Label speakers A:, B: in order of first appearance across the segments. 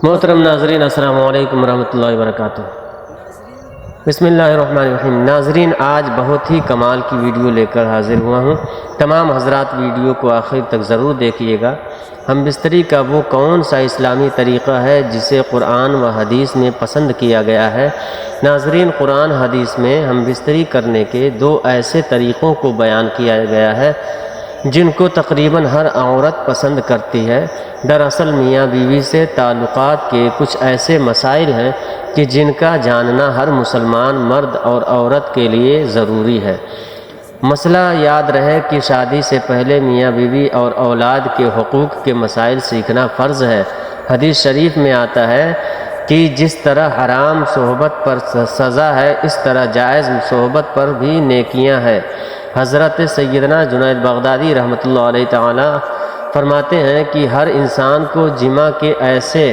A: محترم ناظرین، السلام علیکم ورحمۃ اللہ وبرکاتہ۔ بسم اللہ الرحمن الرحیم۔ ناظرین، آج بہت ہی کمال کی ویڈیو لے کر حاضر ہوا ہوں۔ تمام حضرات ویڈیو کو آخر تک ضرور دیکھیے گا۔ ہم بستری کا وہ کون سا اسلامی طریقہ ہے جسے قرآن و حدیث میں پسند کیا گیا ہے؟ ناظرین، قرآن حدیث میں ہم بستری کرنے کے دو ایسے طریقوں کو بیان کیا گیا ہے جن کو تقریباً ہر عورت پسند کرتی ہے۔ دراصل میاں بیوی سے تعلقات کے کچھ ایسے مسائل ہیں کہ جن کا جاننا ہر مسلمان مرد اور عورت کے لیے ضروری ہے۔ مسئلہ یاد رہے کہ شادی سے پہلے میاں بیوی اور اولاد کے حقوق کے مسائل سیکھنا فرض ہے۔ حدیث شریف میں آتا ہے کہ جس طرح حرام صحبت پر سزا ہے، اس طرح جائز صحبت پر بھی نیکیاں ہیں۔ حضرت سیدنا جنید بغدادی رحمۃ اللہ علیہ تعالی فرماتے ہیں کہ ہر انسان کو جماع کے ایسے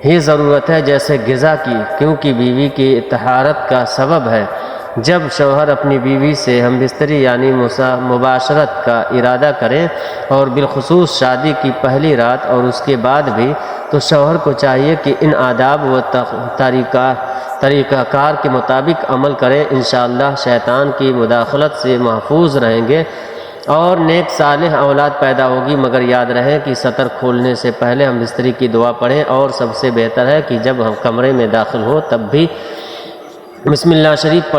A: ہی ضرورت ہے جیسے غذا کی، کیونکہ بیوی کی طہارت کا سبب ہے۔ جب شوہر اپنی بیوی سے ہم بستری یعنی مباشرت کا ارادہ کریں، اور بالخصوص شادی کی پہلی رات اور اس کے بعد بھی، تو شوہر کو چاہیے کہ ان آداب و طریقہ کار کے مطابق عمل کریں۔ انشاءاللہ شیطان کی مداخلت سے محفوظ رہیں گے اور نیک صالح اولاد پیدا ہوگی۔ مگر یاد رہے کہ سطر کھولنے سے پہلے ہم بستری کی دعا پڑھیں، اور سب سے بہتر ہے کہ جب ہم کمرے میں داخل ہو تب بھی بسم اللہ شریف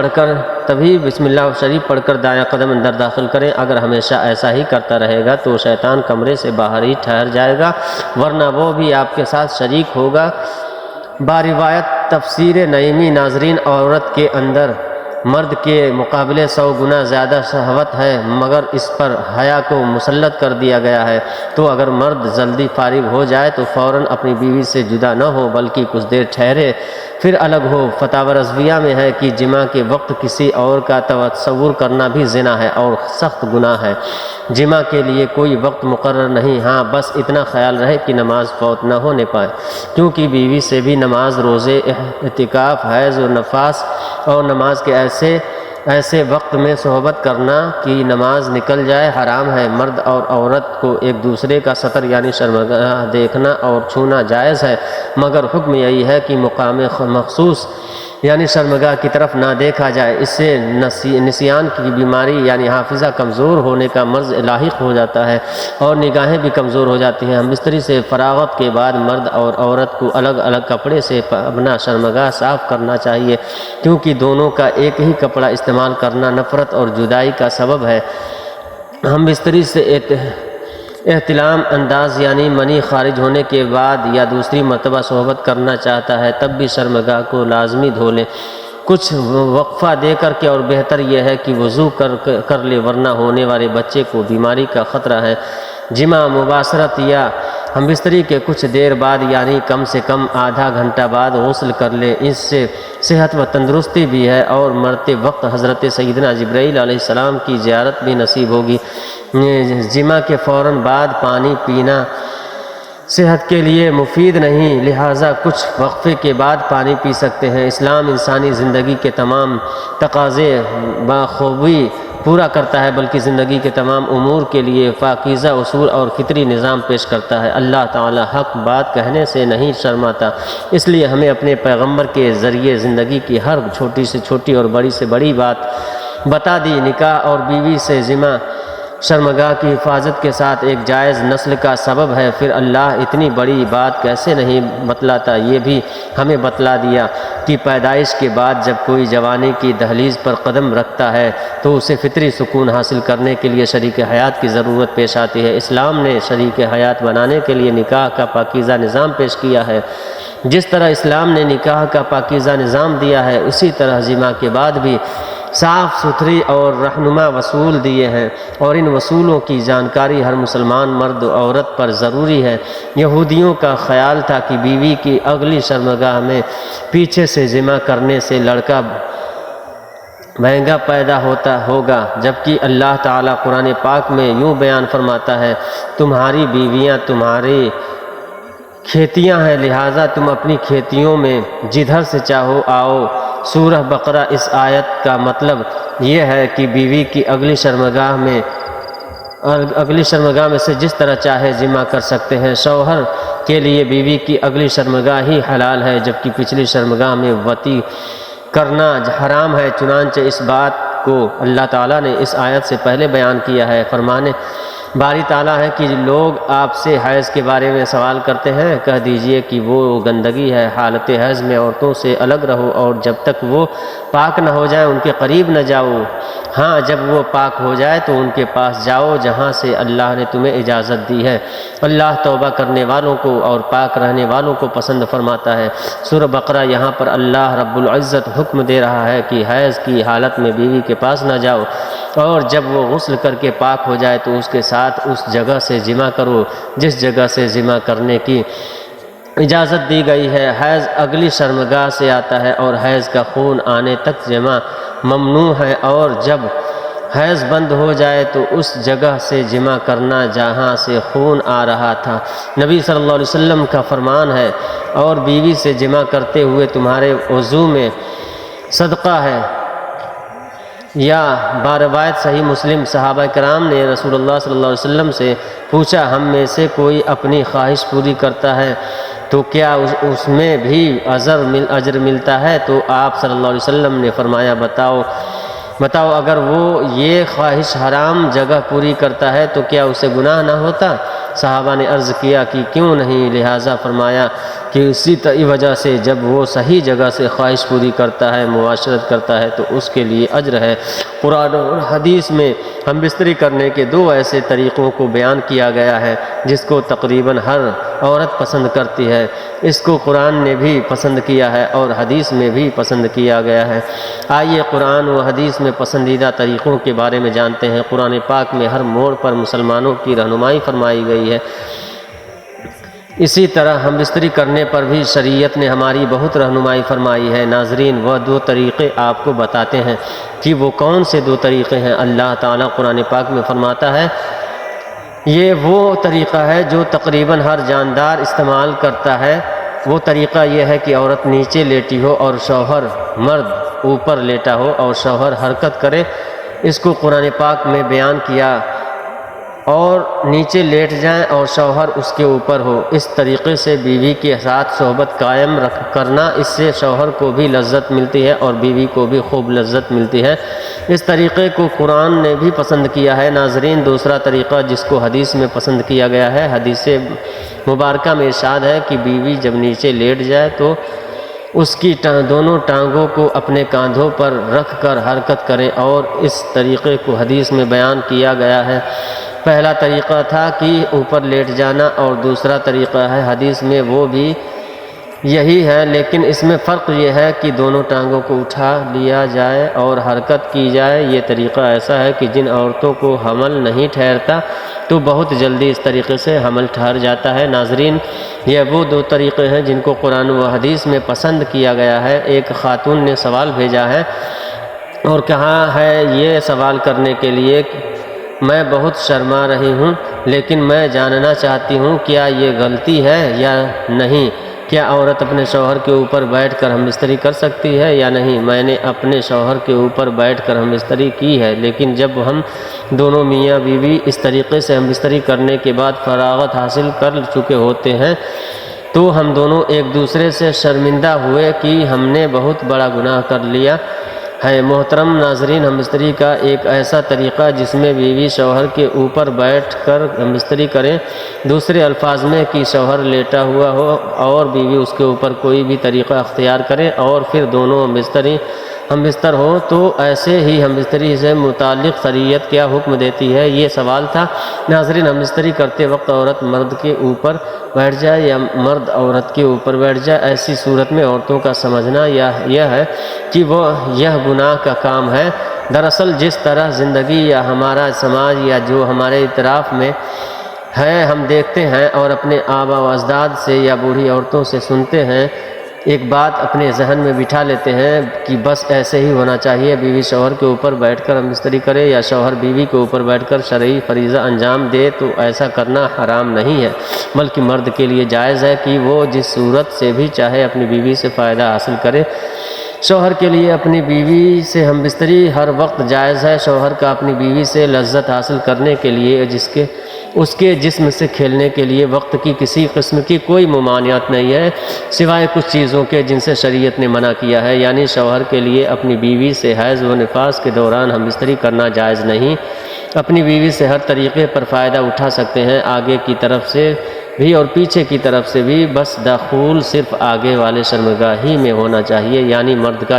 A: پڑھ کر دایاں قدم اندر داخل کریں۔ اگر ہمیشہ ایسا ہی کرتا رہے گا تو شیطان کمرے سے باہر ہی ٹھہر جائے گا، ورنہ وہ بھی آپ کے ساتھ شریک ہوگا۔ باروایت تفسیر نعیمی، ناظرین، عورت کے اندر مرد کے مقابلے 100 گنا زیادہ شہوت ہے، مگر اس پر حیا کو مسلط کر دیا گیا ہے۔ تو اگر مرد جلدی فارغ ہو جائے تو فوراً اپنی بیوی سے جدا نہ ہو، بلکہ کچھ دیر ٹھہرے پھر الگ ہو۔ فتاوی رضویہ میں ہے کہ جماع کے وقت کسی اور کا تصور کرنا بھی زنا ہے اور سخت گناہ ہے۔ جماع کے لیے کوئی وقت مقرر نہیں، ہاں بس اتنا خیال رہے کہ نماز فوت نہ ہونے پائے، کیونکہ بیوی سے بھی نماز، روزے، اعتکاف، حیض و نفاس اور نماز کے ایسے وقت میں صحبت کرنا کہ نماز نکل جائے حرام ہے۔ مرد اور عورت کو ایک دوسرے کا سطر یعنی شرمگاہ دیکھنا اور چھونا جائز ہے، مگر حکم یہی ہے کہ مقام مخصوص یعنی شرمگاہ کی طرف نہ دیکھا جائے۔ اس سے نسیان کی بیماری یعنی حافظہ کمزور ہونے کا مرض لاحق ہو جاتا ہے اور نگاہیں بھی کمزور ہو جاتی ہیں۔ ہم بستری سے فراغت کے بعد مرد اور عورت کو الگ الگ کپڑے سے اپنا شرمگاہ صاف کرنا چاہیے، کیونکہ دونوں کا ایک ہی کپڑا استعمال کرنا نفرت اور جدائی کا سبب ہے۔ ہم بستری سے احتلام انداز یعنی منی خارج ہونے کے بعد یا دوسری مرتبہ صحبت کرنا چاہتا ہے، تب بھی شرمگاہ کو لازمی دھو لیں، کچھ وقفہ دے کر کے، اور بہتر یہ ہے کہ وضو کر لے، ورنہ ہونے والے بچے کو بیماری کا خطرہ ہے۔ جماع، مباشرت یا ہم بستری کے کچھ دیر بعد یعنی کم سے کم آدھا گھنٹہ بعد غسل کر لے، اس سے صحت و تندرستی بھی ہے اور مرتے وقت حضرت سیدنا جبرائیل علیہ السلام کی زیارت بھی نصیب ہوگی۔ جماع کے فوراً بعد پانی پینا صحت کے لیے مفید نہیں، لہٰذا کچھ وقفے کے بعد پانی پی سکتے ہیں۔ اسلام انسانی زندگی کے تمام تقاضے بخوبی پورا کرتا ہے، بلکہ زندگی کے تمام امور کے لیے پاکیزہ اصول اور فطری نظام پیش کرتا ہے۔ اللہ تعالی حق بات کہنے سے نہیں شرماتا، اس لیے ہمیں اپنے پیغمبر کے ذریعے زندگی کی ہر چھوٹی سے چھوٹی اور بڑی سے بڑی بات بتا دی۔ نکاح اور بیوی سے جماع شرمگاہ کی حفاظت کے ساتھ ایک جائز نسل کا سبب ہے، پھر اللہ اتنی بڑی بات کیسے نہیں بتلاتا؟ یہ بھی ہمیں بتلا دیا کہ پیدائش کے بعد جب کوئی جوانی کی دہلیز پر قدم رکھتا ہے تو اسے فطری سکون حاصل کرنے کے لیے شریک حیات کی ضرورت پیش آتی ہے۔ اسلام نے شریک حیات بنانے کے لیے نکاح کا پاکیزہ نظام پیش کیا ہے۔ جس طرح اسلام نے نکاح کا پاکیزہ نظام دیا ہے، اسی طرح جماع کے بعد بھی صاف ستھری اور رہنما اصول دیے ہیں، اور ان اصولوں کی جانکاری ہر مسلمان مرد و عورت پر ضروری ہے۔ یہودیوں کا خیال تھا کہ بیوی کی اگلی شرمگاہ میں پیچھے سے جماع کرنے سے لڑکا مہنگا پیدا ہوگا، جبکہ اللہ تعالیٰ قرآن پاک میں یوں بیان فرماتا ہے، تمہاری بیویاں تمہاری کھیتیاں ہیں، لہٰذا تم اپنی کھیتیوں میں جدھر سے چاہو آؤ۔ سورہ بقرہ۔ اس آیت کا مطلب یہ ہے کہ بیوی کی اگلی شرمگاہ میں اگلی شرمگاہ میں سے جس طرح چاہے جمع کر سکتے ہیں۔ شوہر کے لیے بیوی کی اگلی شرمگاہ ہی حلال ہے، جبکہ پچھلی شرمگاہ میں وطی کرنا حرام ہے۔ چنانچہ اس بات کو اللہ تعالیٰ نے اس آیت سے پہلے بیان کیا ہے۔ فرمانے باری تعالیٰ ہے کہ لوگ آپ سے حیض کے بارے میں سوال کرتے ہیں، کہہ دیجئے کہ وہ گندگی ہے، حالت حیض میں عورتوں سے الگ رہو اور جب تک وہ پاک نہ ہو جائے ان کے قریب نہ جاؤ۔ ہاں، جب وہ پاک ہو جائے تو ان کے پاس جاؤ جہاں سے اللہ نے تمہیں اجازت دی ہے۔ اللہ توبہ کرنے والوں کو اور پاک رہنے والوں کو پسند فرماتا ہے۔ سورہ بقرہ یہاں پر اللہ رب العزت حکم دے رہا ہے کہ حیض کی حالت میں بیوی کے پاس نہ جاؤ، اور جب وہ غسل کر کے پاک ہو جائے تو اس کے ساتھ اس جگہ سے جمع کرو جس جگہ سے جمع کرنے کی اجازت دی گئی ہے۔ حیض اگلی شرمگاہ سے آتا ہے اور حیض کا خون آنے تک جمع ممنوع ہے، اور جب حیض بند ہو جائے تو اس جگہ سے جمع کرنا جہاں سے خون آ رہا تھا۔ نبی صلی اللہ علیہ وسلم کا فرمان ہے، اور بیوی سے جمع کرتے ہوئے تمہارے وضو میں صدقہ ہے۔ یا باروایت صحیح مسلم، صحابہ کرام نے رسول اللہ صلی اللہ علیہ وسلم سے پوچھا، ہم میں سے کوئی اپنی خواہش پوری کرتا ہے تو کیا اس میں بھی اجر ملتا ہے؟ تو آپ صلی اللہ علیہ وسلم نے فرمایا، بتاؤ اگر وہ یہ خواہش حرام جگہ پوری کرتا ہے تو کیا اسے گناہ نہ ہوتا؟ صحابہ نے عرض کیا کہ کیوں نہیں، لہٰذا فرمایا کہ اسی وجہ سے جب وہ صحیح جگہ سے خواہش پوری کرتا ہے، معاشرت کرتا ہے، تو اس کے لیے اجر ہے۔ قرآن اور حدیث میں ہم بستری کرنے کے دو ایسے طریقوں کو بیان کیا گیا ہے جس کو تقریباً ہر عورت پسند کرتی ہے۔ اس کو قرآن نے بھی پسند کیا ہے اور حدیث میں بھی پسند کیا گیا ہے۔ آئیے قرآن و حدیث میں پسندیدہ طریقوں کے بارے میں جانتے ہیں۔ قرآن پاک میں ہر موڑ پر مسلمانوں کی رہنمائی فرمائی گئی ہے۔ اسی طرح ہم بستری کرنے پر بھی شریعت نے ہماری بہت رہنمائی فرمائی ہے۔ ناظرین، وہ دو طریقے آپ کو بتاتے ہیں کہ وہ کون سے دو طریقے ہیں۔ اللہ تعالیٰ قرآن پاک میں فرماتا ہے، یہ وہ طریقہ ہے جو تقریباً ہر جاندار استعمال کرتا ہے۔ وہ طریقہ یہ ہے کہ عورت نیچے لیٹی ہو اور شوہر مرد اوپر لیٹا ہو اور شوہر حرکت کرے۔ اس کو قرآن پاک میں بیان کیا، اور نیچے لیٹ جائیں اور شوہر اس کے اوپر ہو۔ اس طریقے سے بیوی کے ساتھ صحبت قائم کرنا، اس سے شوہر کو بھی لذت ملتی ہے اور بیوی کو بھی خوب لذت ملتی ہے۔ اس طریقے کو قرآن نے بھی پسند کیا ہے۔ ناظرین، دوسرا طریقہ جس کو حدیث میں پسند کیا گیا ہے، حدیث مبارکہ میں ارشاد ہے کہ بیوی جب نیچے لیٹ جائے تو اس کی دونوں ٹانگوں کو اپنے کاندھوں پر رکھ کر حرکت کریں، اور اس طریقے کو حدیث میں بیان کیا گیا ہے۔ پہلا طریقہ تھا کہ اوپر لیٹ جانا، اور دوسرا طریقہ ہے حدیث میں وہ بھی یہی ہے، لیکن اس میں فرق یہ ہے کہ دونوں ٹانگوں کو اٹھا لیا جائے اور حرکت کی جائے۔ یہ طریقہ ایسا ہے کہ جن عورتوں کو حمل نہیں ٹھہرتا تو بہت جلدی اس طریقے سے حمل ٹھہر جاتا ہے۔ ناظرین، یہ وہ دو طریقے ہیں جن کو قرآن و حدیث میں پسند کیا گیا ہے۔ ایک خاتون نے سوال بھیجا ہے اور کہا ہے یہ سوال کرنے کے لیے، میں بہت شرما رہی ہوں، لیکن میں جاننا چاہتی ہوں کیا یہ غلطی ہے یا نہیں؟ کیا عورت اپنے شوہر کے اوپر بیٹھ کر ہم بستری کر سکتی ہے یا نہیں؟ میں نے اپنے شوہر کے اوپر بیٹھ کر ہم بستری کی ہے، لیکن جب ہم دونوں میاں بیوی اس طریقے سے ہم بستری کرنے کے بعد فراغت حاصل کر چکے ہوتے ہیں تو ہم دونوں ایک دوسرے سے شرمندہ ہوئے کہ ہم نے بہت بڑا گناہ کر لیا ہے۔ محترم ناظرین، ہم بستری کا ایک ایسا طریقہ جس میں بیوی شوہر کے اوپر بیٹھ کر ہم بستری کریں، دوسرے الفاظ میں کہ شوہر لیٹا ہوا ہو اور بیوی اس کے اوپر کوئی بھی طریقہ اختیار کریں اور پھر دونوں ہم بستر ہو، تو ایسے ہی ہم بستری سے متعلق شریعت کیا حکم دیتی ہے، یہ سوال تھا۔ ناظرین، ہم بستری کرتے وقت عورت مرد کے اوپر بیٹھ جائے یا مرد عورت کے اوپر بیٹھ جائے، ایسی صورت میں عورتوں کا سمجھنا یہ ہے کہ وہ یہ گناہ کا کام ہے۔ دراصل جس طرح زندگی یا ہمارا سماج یا جو ہمارے اطراف میں ہے ہم دیکھتے ہیں اور اپنے آبا و اجداد سے یا بوڑھی عورتوں سے سنتے ہیں، ایک بات اپنے ذہن میں بٹھا لیتے ہیں کہ بس ایسے ہی ہونا چاہیے، بیوی شوہر کے اوپر بیٹھ کر ہم بستری کرے یا شوہر بیوی کے اوپر بیٹھ کر شرعی فریضہ انجام دے، تو ایسا کرنا حرام نہیں ہے، بلکہ مرد کے لیے جائز ہے کہ وہ جس صورت سے بھی چاہے اپنی بیوی سے فائدہ حاصل کرے۔ شوہر کے لیے اپنی بیوی سے ہم بستری ہر وقت جائز ہے۔ شوہر کا اپنی بیوی سے لذت حاصل کرنے کے لیے اس کے جسم سے کھیلنے کے لیے وقت کی کسی قسم کی کوئی ممانعت نہیں ہے، سوائے کچھ چیزوں کے جن سے شریعت نے منع کیا ہے، یعنی شوہر کے لیے اپنی بیوی سے حیض و نفاس کے دوران ہم بستری کرنا جائز نہیں۔ اپنی بیوی سے ہر طریقے پر فائدہ اٹھا سکتے ہیں، آگے کی طرف سے بھی اور پیچھے کی طرف سے بھی، بس دخول صرف آگے والے شرمگاہ ہی میں ہونا چاہیے، یعنی مرد کا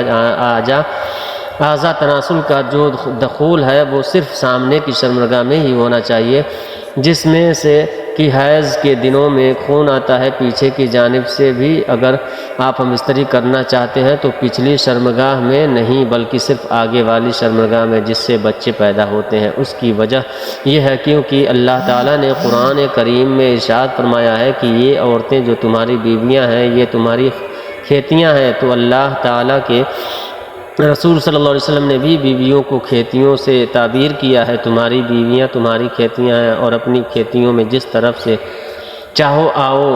A: اعضاء تناسل کا جو دخول ہے وہ صرف سامنے کی شرمگاہ میں ہی ہونا چاہیے، جس میں سے کہ حیض کے دنوں میں خون آتا ہے۔ پیچھے کی جانب سے بھی اگر آپ ہم بستری کرنا چاہتے ہیں تو پچھلی شرمگاہ میں نہیں بلکہ صرف آگے والی شرمگاہ میں جس سے بچے پیدا ہوتے ہیں۔ اس کی وجہ یہ ہے کیونکہ اللہ تعالیٰ نے قرآن کریم میں ارشاد فرمایا ہے کہ یہ عورتیں جو تمہاری بیویاں ہیں یہ تمہاری کھیتیاں ہیں، تو اللہ تعالیٰ کے رسول صلی اللہ علیہ وسلم نے بھی بیویوں کو کھیتیوں سے تعبیر کیا ہے، تمہاری بیویاں تمہاری کھیتیاں ہیں اور اپنی کھیتیوں میں جس طرف سے چاہو آؤ۔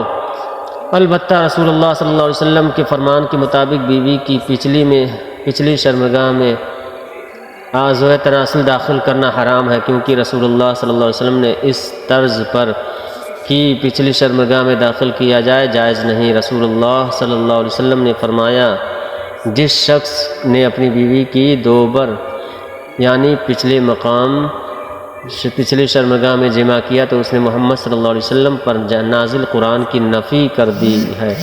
A: البتہ رسول اللہ صلی اللہ علیہ وسلم کے فرمان کے مطابق بیوی کی پچھلی شرمگاہ میں اعضاء تناسل داخل کرنا حرام ہے، کیونکہ رسول اللہ صلی اللہ علیہ وسلم نے اس طرز پر کہ پچھلی شرمگاہ میں داخل کیا جائے جائز نہیں۔ رسول اللہ صلی اللہ علیہ وسلم نے فرمایا، جس شخص نے اپنی بیوی کی دوبر یعنی پچھلی شرمگاہ میں جمع کیا تو اس نے محمد صلی اللہ علیہ وسلم پر نازل قرآن کی نفی کر دی ہے،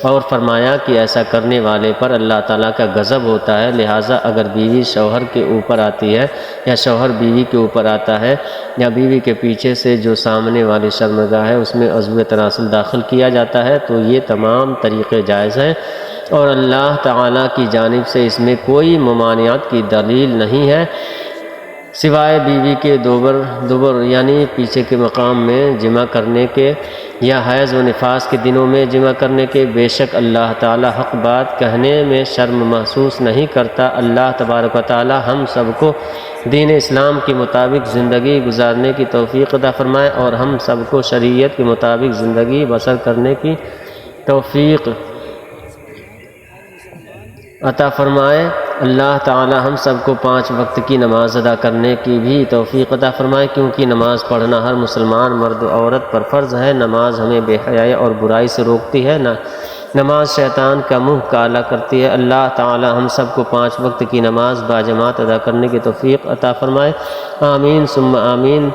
A: اور فرمایا کہ ایسا کرنے والے پر اللہ تعالیٰ کا غضب ہوتا ہے۔ لہٰذا اگر بیوی شوہر کے اوپر آتی ہے یا شوہر بیوی کے اوپر آتا ہے یا بیوی کے پیچھے سے جو سامنے والی شرمگاہ ہے اس میں عضو تناسل داخل کیا جاتا ہے تو یہ تمام طریقے جائز ہیں، اور اللہ تعالیٰ کی جانب سے اس میں کوئی ممانعت کی دلیل نہیں ہے، سوائے بیوی کے دوبر یعنی پیچھے کے مقام میں جمع کرنے کے یا حیض و نفاس کے دنوں میں جمع کرنے کے۔ بے شک اللہ تعالیٰ حق بات کہنے میں شرم محسوس نہیں کرتا۔ اللہ تبارک و تعالیٰ ہم سب کو دین اسلام کے مطابق زندگی گزارنے کی توفیق عطا فرمائے اور ہم سب کو شریعت کے مطابق زندگی بسر کرنے کی توفیق عطا فرمائے۔ اللہ تعالی ہم سب کو 5 وقت کی نماز ادا کرنے کی بھی توفیق عطا فرمائے، کیونکہ نماز پڑھنا ہر مسلمان مرد و عورت پر فرض ہے۔ نماز ہمیں بے حیائی اور برائی سے روکتی ہے، نماز شیطان کا منہ کالا کرتی ہے۔ اللہ تعالی ہم سب کو 5 وقت کی نماز باجماعت ادا کرنے کی توفیق عطا فرمائے، آمین ثم آمین۔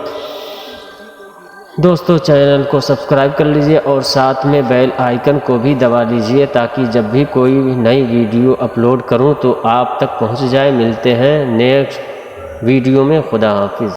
A: دوستو چینل کو سبسکرائب کر لیجئے اور ساتھ میں بیل آئیکن کو بھی دبا لیجئے تاکہ جب بھی کوئی نئی ویڈیو اپلوڈ کروں تو آپ تک پہنچ جائے۔ ملتے ہیں نیکسٹ ویڈیو میں، خدا حافظ۔